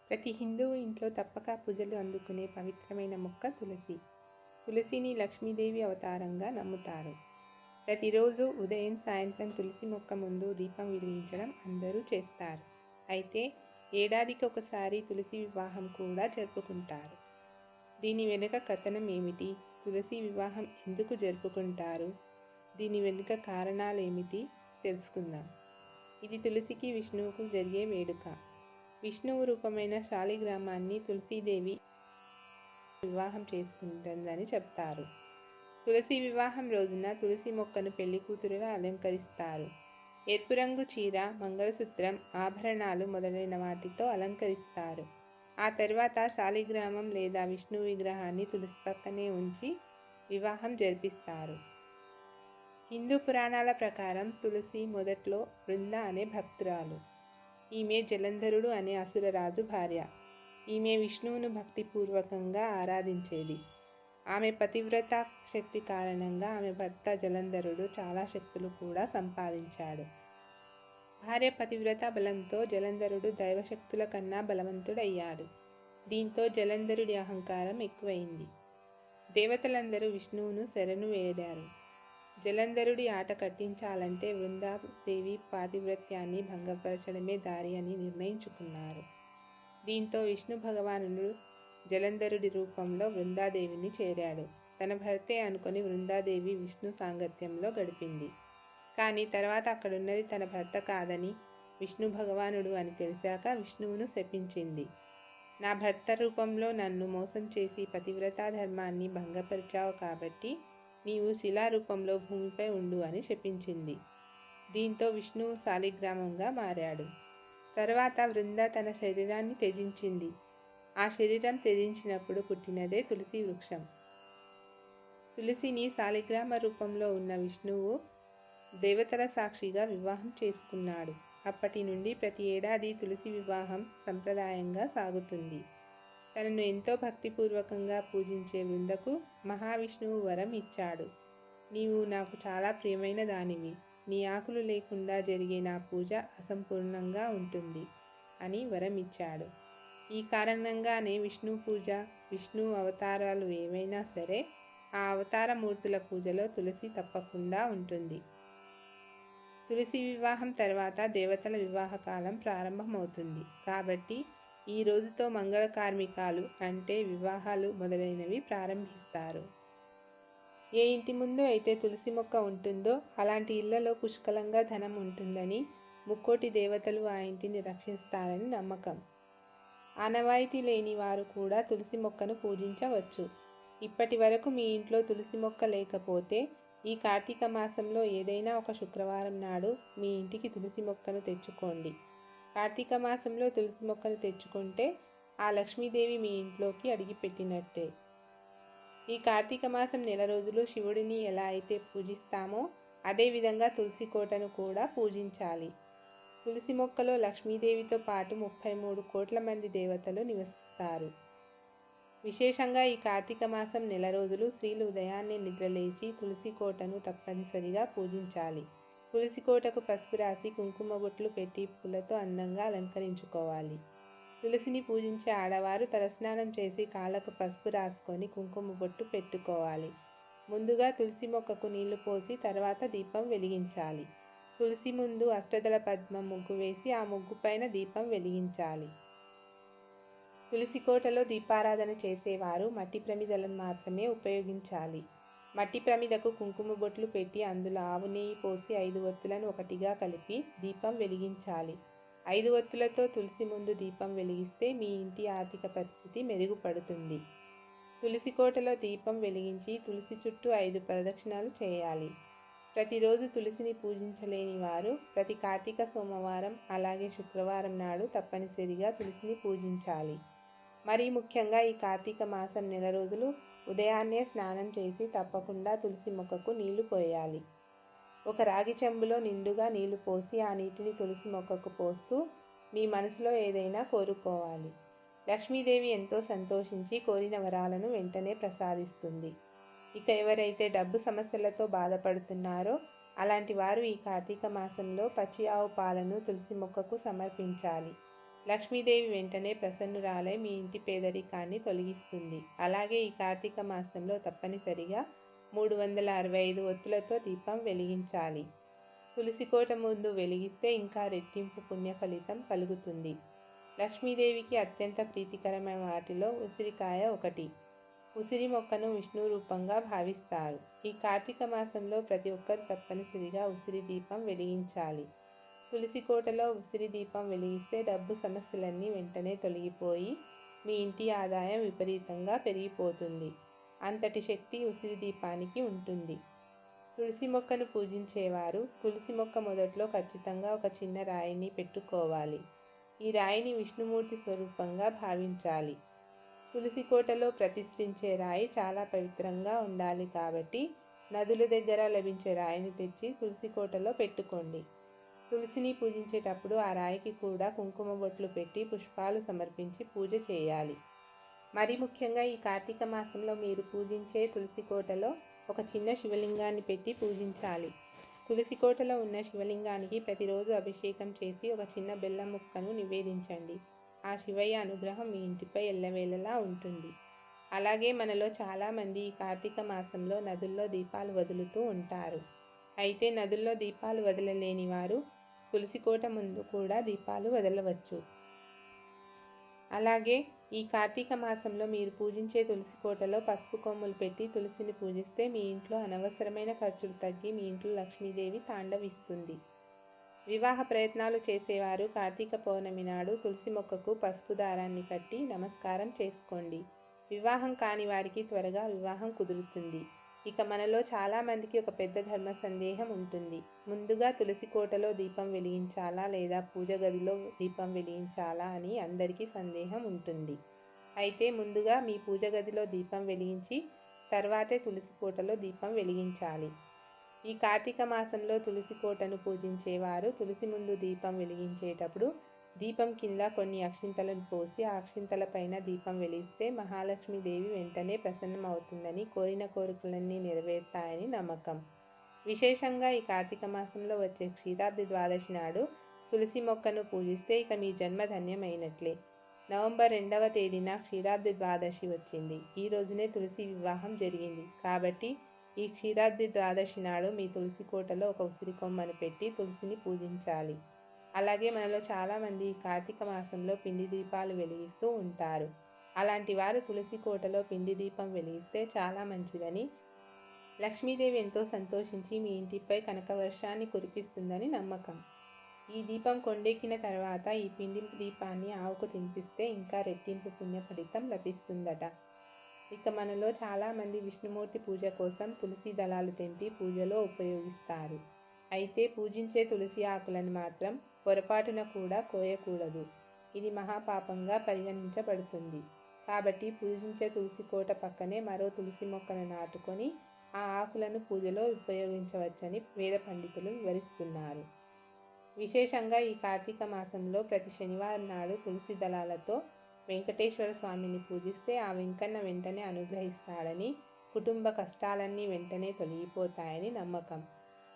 ప్రతి హిందువు ఇంట్లో తప్పక పూజలు అందుకునే పవిత్రమైన మొక్క తులసి. తులసిని లక్ష్మీదేవి అవతారంగా నమ్ముతారు. ప్రతిరోజు ఉదయం సాయంత్రం తులసి మొక్క ముందు దీపం వెలిగించడం అందరూ చేస్తారు. అయితే ఏడాదికి ఒకసారి తులసి వివాహం కూడా జరుపుకుంటారు. దీని వెనుక కథనం ఏమిటి? తులసి వివాహం ఎందుకు జరుపుకుంటారు? దీని వెనుక కారణాలేమిటి తెలుసుకుందాం. ఇది తులసికి విష్ణువుకు జరిగే వేడుక. విష్ణువు రూపమైన శాలిగ్రామాన్ని తులసీదేవి వివాహం చేసుకుంటుందని చెప్తారు. తులసి వివాహం రోజున తులసి మొక్కను పెళ్లి కూతురుగా అలంకరిస్తారు. ఎరుపు రంగు చీర, మంగళసూత్రం, ఆభరణాలు మొదలైన వాటితో అలంకరిస్తారు. ఆ తర్వాత శాలిగ్రామం లేదా విష్ణు విగ్రహాన్ని తులసి పక్కనే ఉంచి వివాహం జరిపిస్తారు. హిందూ పురాణాల ప్రకారం తులసి మొదట్లో బృంద అనే భక్తురాలు. ఈమె జలంధరుడు అనే అసురరాజు భార్య. ఈమె విష్ణువును భక్తిపూర్వకంగా ఆరాధించేది. ఆమె పతివ్రత శక్తి కారణంగా ఆమె భర్త జలంధరుడు చాలా శక్తులు కూడా సంపాదించాడు. భార్య పతివ్రత బలంతో జలంధరుడు దైవశక్తుల కన్నా బలవంతుడయ్యాడు. దీంతో జలంధరుడి అహంకారం ఎక్కువైంది. దేవతలందరూ విష్ణువును శరణు వేడారు. జలంధరుడి ఆట కట్టించాలంటే వృందాదేవి పాతివ్రత్యాన్ని భంగపరచడమే దారి అని నిర్ణయించుకున్నారు. దీంతో విష్ణు భగవానుడు జలంధరుడి రూపంలో వృందాదేవిని చేరాడు. తన భర్తే అనుకొని వృందాదేవి విష్ణు సాంగత్యంలో గడిపింది. కానీ తర్వాత అక్కడున్నది తన భర్త కాదని, విష్ణు భగవానుడు అని తెలిసాక విష్ణువును శపించింది. నా భర్త రూపంలో నన్ను మోసం చేసి పతివ్రతా ధర్మాన్ని భంగపరిచావు కాబట్టి నీవు శిలారూపంలో భూమిపై ఉండు అని శపించింది. దీంతో విష్ణువు శాలిగ్రామంగా మారాడు. తర్వాత వృంద తన శరీరాన్ని త్యజించింది. ఆ శరీరం త్యజించినప్పుడు పుట్టినదే తులసి వృక్షం. తులసిని శాలిగ్రామ రూపంలో ఉన్న విష్ణువు దేవతల సాక్షిగా వివాహం చేసుకున్నాడు. అప్పటి నుండి ప్రతి ఏడాది తులసి వివాహం సంప్రదాయంగా సాగుతుంది. తనను ఎంతో భక్తిపూర్వకంగా పూజించే వృందకు మహావిష్ణువు వరం ఇచ్చాడు. నీవు నాకు చాలా ప్రియమైన దానివి. నీ ఆకులు లేకుండా జరిగే నా పూజ అసంపూర్ణంగా ఉంటుంది అని వరం ఇచ్చాడు. ఈ కారణంగానే విష్ణు పూజ, విష్ణు అవతారాలు ఏవైనా సరే ఆ అవతార మూర్తుల పూజలో తులసి తప్పకుండా ఉంటుంది. తులసి వివాహం తర్వాత దేవతల వివాహకాలం ప్రారంభమవుతుంది. కాబట్టి ఈ రోజుతో మంగళ కార్మికాలు అంటే వివాహాలు మొదలైనవి ప్రారంభిస్తారు. ఏ ఇంటి ముందు అయితే తులసి మొక్క ఉంటుందో అలాంటి ఇళ్లలో పుష్కలంగా ధనం ఉంటుందని, ముక్కోటి దేవతలు ఆ ఇంటిని రక్షిస్తారని నమ్మకం. ఆనవాయితీ లేని వారు కూడా తులసి మొక్కను పూజించవచ్చు. ఇప్పటి వరకు మీ ఇంట్లో తులసి మొక్క లేకపోతే ఈ కార్తీక మాసంలో ఏదైనా ఒక శుక్రవారం నాడు మీ ఇంటికి తులసి మొక్కను తెచ్చుకోండి. కార్తీక మాసంలో తులసి మొక్కను తెచ్చుకుంటే ఆ లక్ష్మీదేవి మీ ఇంట్లోకి అడిగిపెట్టినట్టే. ఈ కార్తీక మాసం నెల రోజులు శివుడిని ఎలా అయితే పూజిస్తామో అదేవిధంగా తులసి కోటను కూడా పూజించాలి. తులసి మొక్కలో లక్ష్మీదేవితో పాటు 33 కోట్ల మంది దేవతలు నివసిస్తారు. విశేషంగా ఈ కార్తీక మాసం నెల రోజులు స్త్రీలు ఉదయాన్నే నిద్రలేచి తులసి కోటను తప్పనిసరిగా పూజించాలి. తులసి కోటకు పసుపు రాసి కుంకుమ బొట్లు పెట్టి పూలతో అందంగా అలంకరించుకోవాలి. తులసిని పూజించే ఆడవారు తలస్నానం చేసి కాళ్ళకు పసుపు రాసుకొని కుంకుమ బొట్టు పెట్టుకోవాలి. ముందుగా తులసి మొక్కకు నీళ్లు పోసి తర్వాత దీపం వెలిగించాలి. తులసి ముందు అష్టదళ పద్మం ముగ్గు వేసి ఆ ముగ్గు పైన దీపం వెలిగించాలి. తులసి కోటలో దీపారాధన చేసేవారు మట్టి ప్రమిదలను మాత్రమే ఉపయోగించాలి. మట్టి ప్రమిదకు కుంకుమ బొట్లు పెట్టి అందులో ఆవు నెయ్యి పోసి 5 ఒత్తులను ఒకటిగా కలిపి దీపం వెలిగించాలి. 5 ఒత్తులతో తులసి ముందు దీపం వెలిగిస్తే మీ ఇంటి ఆర్థిక పరిస్థితి మెరుగుపడుతుంది. తులసి కోటలో దీపం వెలిగించి తులసి చుట్టూ 5 ప్రదక్షిణాలు చేయాలి. ప్రతిరోజు తులసిని పూజించలేని వారు ప్రతి కార్తీక సోమవారం అలాగే శుక్రవారం నాడు తప్పనిసరిగా తులసిని పూజించాలి. మరీ ముఖ్యంగా ఈ కార్తీక మాసం నెల రోజులు ఉదయాన్నే స్నానం చేసి తప్పకుండా తులసి మొక్కకు నీళ్లు పోయాలి. ఒక రాగి చెంబులో నిండుగా నీళ్లు పోసి ఆ నీటిని తులసి మొక్కకు పోస్తూ మీ మనసులో ఏదైనా కోరుకోవాలి. లక్ష్మీదేవి ఎంతో సంతోషించి కోరిన వరాలను వెంటనే ప్రసాదిస్తుంది. ఇక ఎవరైతే డబ్బు సమస్యలతో బాధపడుతున్నారో అలాంటి వారు ఈ కార్తీక మాసంలో పచ్చి ఆవు పాలను తులసి మొక్కకు సమర్పించాలి. లక్ష్మీదేవి వెంటనే ప్రసన్నురాలై మీ ఇంటి పేదరికాన్ని తొలగిస్తుంది. అలాగే ఈ కార్తీక మాసంలో తప్పనిసరిగా 365 ఒత్తులతో దీపం వెలిగించాలి. తులసికోట ముందు వెలిగిస్తే ఇంకా రెట్టింపు పుణ్య ఫలితం కలుగుతుంది. లక్ష్మీదేవికి అత్యంత ప్రీతికరమైన వాటిలో ఉసిరికాయ ఒకటి. ఉసిరి మొక్కను విష్ణు రూపంగా భావిస్తారు. ఈ కార్తీక మాసంలో ప్రతి ఒక్కరు తప్పనిసరిగా ఉసిరి దీపం వెలిగించాలి. తులసి కోటలో ఉసిరి దీపం వెలిగిస్తే డబ్బు సమస్యలన్నీ వెంటనే తొలగిపోయి మీ ఇంటి ఆదాయం విపరీతంగా పెరిగిపోతుంది. అంతటి శక్తి ఉసిరి దీపానికి ఉంటుంది. తులసి మొక్కను పూజించేవారు తులసి మొక్క మొదట్లో ఖచ్చితంగా ఒక చిన్న రాయిని పెట్టుకోవాలి. ఈ రాయిని విష్ణుమూర్తి స్వరూపంగా భావించాలి. తులసి కోటలో ప్రతిష్ఠించే రాయి చాలా పవిత్రంగా ఉండాలి కాబట్టి నదుల దగ్గర లభించే రాయిని తెచ్చి తులసి కోటలో పెట్టుకోండి. తులసిని పూజించేటప్పుడు ఆ రాయికి కూడా కుంకుమ బొట్లు పెట్టి పుష్పాలు సమర్పించి పూజ చేయాలి. మరి ముఖ్యంగా ఈ కార్తీక మాసంలో మీరు పూజించే తులసి కోటలో ఒక చిన్న శివలింగాన్ని పెట్టి పూజించాలి. తులసి కోటలో ఉన్న శివలింగానికి ప్రతిరోజు అభిషేకం చేసి ఒక చిన్న బెల్లం ముక్కను నివేదించండి. ఆ శివయ్య అనుగ్రహం మీ ఇంటిపై ఎల్లవేళలా ఉంటుంది. అలాగే మనలో చాలామంది ఈ కార్తీక మాసంలో నదుల్లో దీపాలు వదులుతూ ఉంటారు. అయితే నదుల్లో దీపాలు వదలలేని వారు తులసి కోట ముందు కూడా దీపాలు వదలవచ్చు. అలాగే ఈ కార్తీక మాసంలో మీరు పూజించే తులసి కోటలో పసుపు కొమ్ములు పెట్టి తులసిని పూజిస్తే మీ ఇంట్లో అనవసరమైన ఖర్చులు తగ్గి మీ ఇంట్లో లక్ష్మీదేవి తాండవిస్తుంది. వివాహ ప్రయత్నాలు చేసేవారు కార్తీక పౌర్ణమి నాడు తులసి మొక్కకు పసుపు దారాన్ని కట్టి నమస్కారం చేసుకోండి. వివాహం కాని వారికి త్వరగా వివాహం కుదురుతుంది. ఇక మనలో చాలామందికి ఒక పెద్ద ధర్మ సందేహం ఉంటుంది. ముందుగా తులసి కోటలో దీపం వెలిగించాలా లేదా పూజ గదిలో దీపం వెలిగించాలా అని అందరికీ సందేహం ఉంటుంది. అయితే ముందుగా మీ పూజ గదిలో దీపం వెలిగించి తర్వాతే తులసి కోటలో దీపం వెలిగించాలి. ఈ కార్తీక మాసంలో తులసి కోటను పూజించేవారు తులసి ముందు దీపం వెలిగించేటప్పుడు దీపం కింద కొన్ని అక్షింతలను పోసి ఆ అక్షింతల పైన దీపం వెలిగిస్తే మహాలక్ష్మీదేవి వెంటనే ప్రసన్నమవుతుందని, కోరిన కోరికలన్నీ నెరవేరుతాయని నమ్మకం. విశేషంగా ఈ కార్తీక మాసంలో వచ్చే క్షీరాబ్ది ద్వాదశి నాడు తులసి మొక్కను పూజిస్తే ఇక మీ జన్మ ధన్యమైనట్లే. నవంబర్ 2వ తేదీన క్షీరాబ్ది ద్వాదశి వచ్చింది. ఈ రోజునే తులసి వివాహం జరిగింది. కాబట్టి ఈ క్షీరాబ్ది ద్వాదశి నాడు మీ తులసి కోటలో ఒక ఉసిరి కొమ్మను పెట్టి తులసిని పూజించాలి. అలాగే మనలో చాలామంది ఈ కార్తీక మాసంలో పిండి దీపాలు వెలిగిస్తూ ఉంటారు. అలాంటి వారు తులసి కోటలో పిండి దీపం వెలిగిస్తే చాలా మంచిదని, లక్ష్మీదేవి ఎంతో సంతోషించి మీ ఇంటిపై కనకవర్షాన్ని కురిపిస్తుందని నమ్మకం. ఈ దీపం కొండెక్కిన తర్వాత ఈ పిండి దీపాన్ని ఆవుకు తినిపిస్తే ఇంకా రెట్టింపు పుణ్య ఫలితం లభిస్తుందట. ఇక మనలో చాలామంది విష్ణుమూర్తి పూజ కోసం తులసి దళాలు తెంపి పూజలో ఉపయోగిస్తారు. అయితే పూజించే తులసి ఆకులను మాత్రం పొరపాటున కూడా కోయకూడదు. ఇది మహాపాపంగా పరిగణించబడుతుంది. కాబట్టి పూజించే తులసి కోట పక్కనే మరో తులసి మొక్కను నాటుకొని ఆ ఆకులను పూజలో ఉపయోగించవచ్చని వేద పండితులు వివరిస్తున్నారు. విశేషంగా ఈ కార్తీక మాసంలో ప్రతి శనివారం నాడు తులసి దళాలతో వెంకటేశ్వర స్వామిని పూజిస్తే ఆ వెంకన్న వెంటనే అనుగ్రహిస్తాడని, కుటుంబ కష్టాలన్నీ వెంటనే తొలగిపోతాయని నమ్మకం.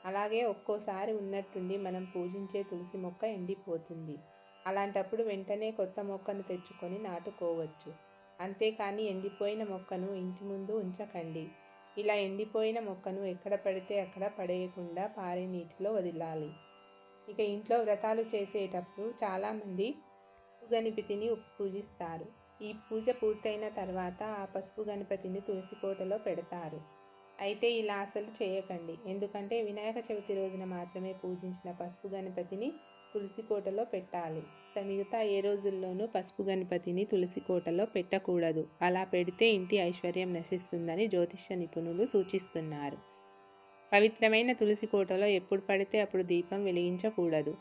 అలాగే ఒక్కోసారి ఉన్నట్టుండి మనం పూజించే తులసి మొక్క ఎండిపోతుంది. అలాంటప్పుడు వెంటనే కొత్త మొక్కను తెచ్చుకొని నాటుకోవచ్చు. అంతేకాని ఎండిపోయిన మొక్కను ఇంటి ముందు ఉంచకండి. ఇలా ఎండిపోయిన మొక్కను ఎక్కడ పడితే అక్కడ పడేయకుండా పారే నీటిలో వదిలాలి. ఇక ఇంట్లో వ్రతాలు చేసేటప్పుడు చాలామంది పసుపు గణపతిని పూజిస్తారు. ఈ పూజ పూర్తయిన తర్వాత ఆ పసుపు గణపతిని తులసి కోటలో పెడతారు. అయితే ఇలా అసలు చేయకండి. ఎందుకంటే వినాయక చవితి రోజున మాత్రమే పూజించిన పసుపు గణపతిని తులసి కోటలో పెట్టాలి. ఇక మిగతా ఏ రోజుల్లోనూ పసుపు గణపతిని తులసి కోటలో పెట్టకూడదు. అలా పెడితే ఇంటి ఐశ్వర్యం నశిస్తుందని జ్యోతిష్య నిపుణులు సూచిస్తున్నారు. పవిత్రమైన తులసి కోటలో ఎప్పుడు పడితే అప్పుడు దీపం వెలిగించకూడదు.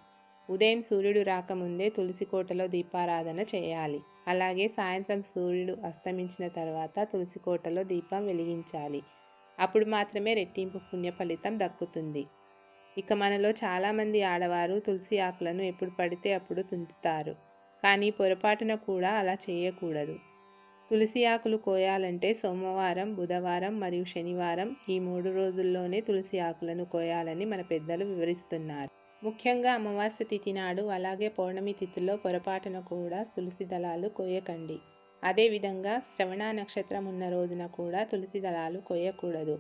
ఉదయం సూర్యుడు రాకముందే తులసి కోటలో దీపారాధన చేయాలి. అలాగే సాయంత్రం సూర్యుడు అస్తమించిన తర్వాత తులసి కోటలో దీపం వెలిగించాలి. అప్పుడు మాత్రమే రెట్టింపు పుణ్య ఫలితం దక్కుతుంది. ఇక మనలో చాలామంది ఆడవారు తులసి ఆకులను ఎప్పుడు పడితే అప్పుడు తుంచుతారు. కానీ పొరపాటున కూడా అలా చేయకూడదు. తులసి ఆకులు కోయాలంటే సోమవారం, బుధవారం మరియు శనివారం ఈ 3 రోజుల్లోనే తులసి ఆకులను కోయాలని మన పెద్దలు వివరిస్తున్నారు. ముఖ్యంగా అమావాస్య తిథి నాడు అలాగే పౌర్ణమి తిథుల్లో పొరపాటున కూడా తులసి దళాలు కోయకండి. అదేవిధంగా శ్రవణ నక్షత్రం ఉన్న రోజున కూడా తులసి దళాలు కోయకూడదు.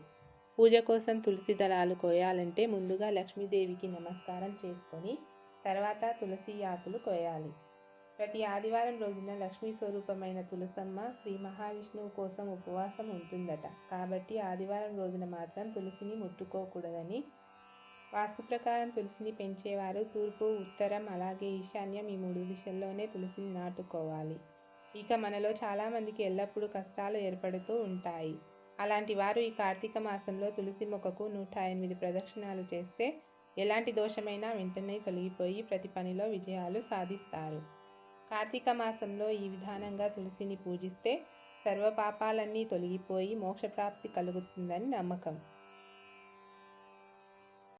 పూజ కోసం తులసి దళాలు కోయాలంటే ముందుగా లక్ష్మీదేవికి నమస్కారం చేసుకొని తర్వాత తులసి ఆకులు కోయాలి. ప్రతి ఆదివారం రోజున లక్ష్మీ స్వరూపమైన తులసమ్మ శ్రీ మహావిష్ణువు కోసం ఉపవాసం ఉంటుందట. కాబట్టి ఆదివారం రోజున మాత్రం తులసిని ముట్టుకోకూడదని వాస్తు ప్రకారం తులసిని పెంచేవారు తూర్పు, ఉత్తరం అలాగే ఈశాన్యం ఈ 3 దిశల్లోనే తులసిని నాటుకోవాలి. ఇక మనలో చాలామందికి ఎల్లప్పుడూ కష్టాలు ఏర్పడుతూ ఉంటాయి. అలాంటి వారు ఈ కార్తీక మాసంలో తులసి మొక్కకు 108 ప్రదక్షిణాలు చేస్తే ఎలాంటి దోషమైనా వెంటనే తొలగిపోయి ప్రతి పనిలో విజయాలు సాధిస్తారు. కార్తీక మాసంలో ఈ విధానంగా తులసిని పూజిస్తే సర్వ పాపాలన్నీ తొలగిపోయి మోక్షప్రాప్తి కలుగుతుందని నమ్మకం.